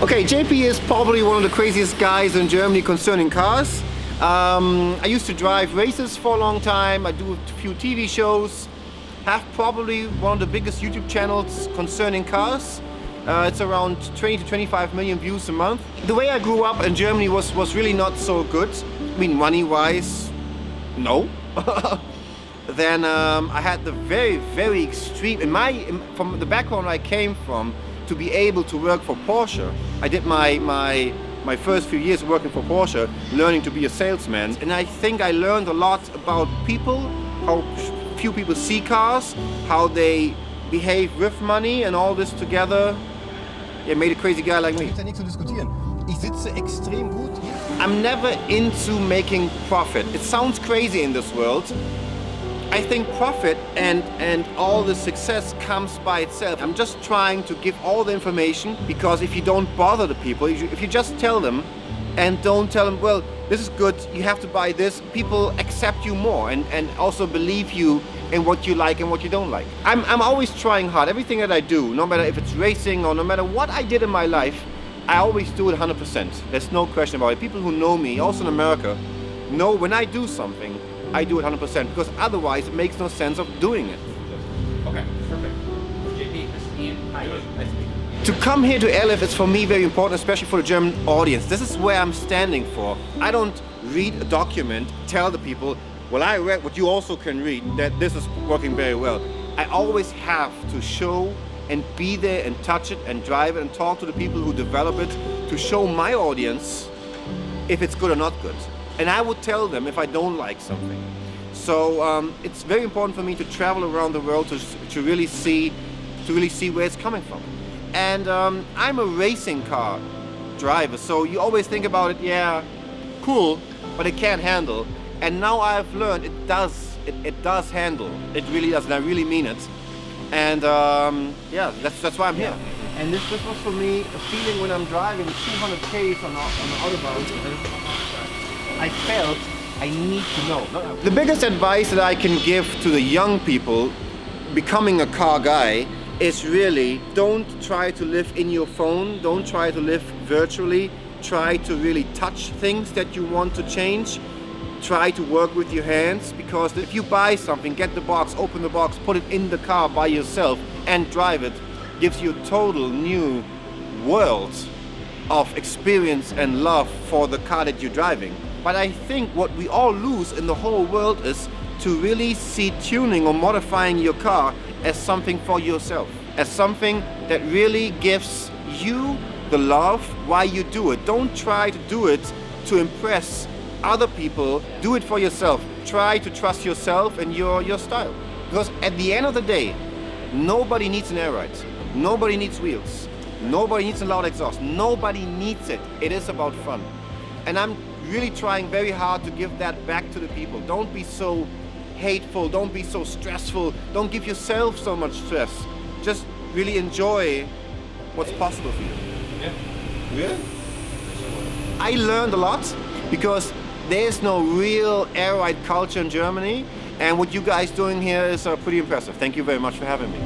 Okay, JP is probably one of the craziest guys in Germany concerning cars. I used to drive races for a long time. I do a few TV shows. Have probably one of the biggest YouTube channels concerning cars. It's around 20 to 25 million views a month. The way I grew up in Germany was really not so good. I mean, money-wise, no. Then I had the very extreme, from the background I came from, to be able to work for Porsche. I did my first few years working for Porsche, learning to be a salesman. And I think I learned a lot about people, how few people see cars, how they behave with money, and all this together, it made a crazy guy like me. Gibt's ja nichts zu diskutieren. Ich sitze extrem gut hier. I'm never into making profit. It sounds crazy in this world. I think profit and all the success comes by itself. I'm just trying to give all the information, because if you don't bother the people, if you just tell them and don't tell them, well, this is good, you have to buy this, people accept you more and also believe you in what you like and what you don't like. I'm always trying hard. Everything that I do, no matter if it's racing or no matter what I did in my life, I always do it 100%. There's no question about it. People who know me, also in America, know when I do something, I do it 100%, because otherwise it makes no sense of doing it. Okay, perfect. JP, this is Ian. Hi, nice to meet you. To come here to Airlift is for me very important, especially for the German audience. This is where I'm standing for. I don't read a document, tell the people, well, I read what you also can read, that this is working very well. I always have to show and be there and touch it and drive it and talk to the people who develop it to show my audience if it's good or not good. And I would tell them if I don't like something. So it's very important for me to travel around the world to really see where it's coming from. And I'm a racing car driver, so you always think about it, yeah, cool, but it can't handle. And now I've learned it does handle. It really does, and I really mean it. And yeah, that's why I'm here. And this was for me a feeling when I'm driving 200 Ks on the Autobahn. I felt I need to know. The biggest advice that I can give to the young people becoming a car guy is really don't try to live in your phone, don't try to live virtually, try to really touch things that you want to change, try to work with your hands, because if you buy something, get the box, open the box, put it in the car by yourself and drive it, gives you a total new world of experience and love for the car that you're driving. But I think what we all lose in the whole world is to really see tuning or modifying your car as something for yourself, as something that really gives you the love why you do it. Don't try to do it to impress other people, do it for yourself. Try to trust yourself and your style. Because at the end of the day, nobody needs an air ride, nobody needs wheels, nobody needs a loud exhaust, nobody needs it. It is about fun. And I'm really trying very hard to give that back to the people. Don't be so hateful, don't be so stressful, don't give yourself so much stress. Just really enjoy what's possible for you. Yeah. Yeah? I learned a lot because there's no real air ride culture in Germany, and what you guys doing here is pretty impressive. Thank you very much for having me.